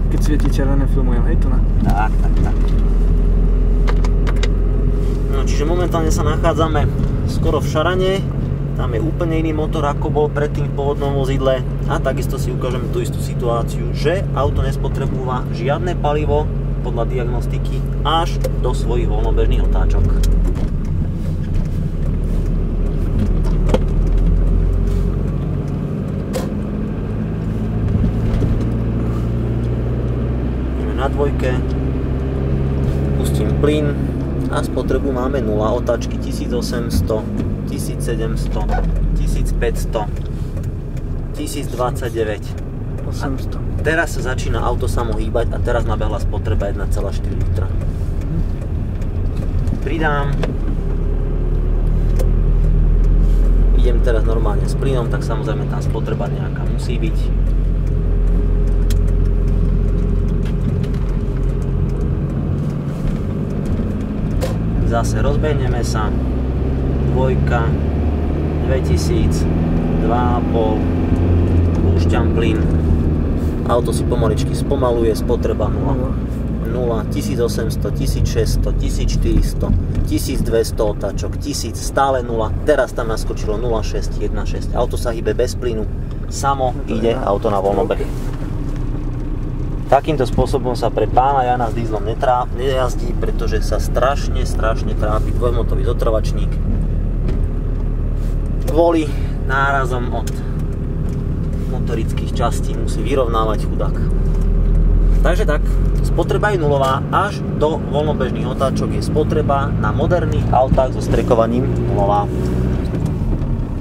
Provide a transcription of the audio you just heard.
Keď svieti červené, filmujem, hej tu na? Tak. No, čiže momentálne sa nachádzame skoro v Šarane. Tam je úplne iný motor, ako bol predtým v pôvodnom vozidle. A takisto si ukážeme tú istú situáciu, že auto nespotrebúva žiadne palivo podľa diagnostiky až do svojich voľnobežných otáčok. Na dvojke, pustím plyn a spotrebu máme 0, otáčky 1800, 1700, 1500, 1029. 800. Teraz sa začína auto samo hýbať a teraz nabehla spotreba 1,4 litra. Pridám. Idem teraz normálne s plynom, tak samozrejme tam spotreba nejaká musí byť. Zase rozbehneme sa, dvojka, 2000, 2,5, púšťam plyn, auto si pomaličky spomaluje, spotreba 0, 1800, 1600, 1400, 1200 otáčok, 1000, stále 0, teraz tam naskočilo 0,616, auto sa hýbe bez plynu, samo ide auto na voľnobeh. Takýmto spôsobom sa pre pána Jana s dízlom nejazdí, pretože sa strašne trápi dvojmotový zotrvačník kvôli nárazom od motorických častí, musí vyrovnávať chudák. Takže tak, spotreba je nulová, až do voľnobežných otáčok je spotreba na moderných autách so strekovaním nulová.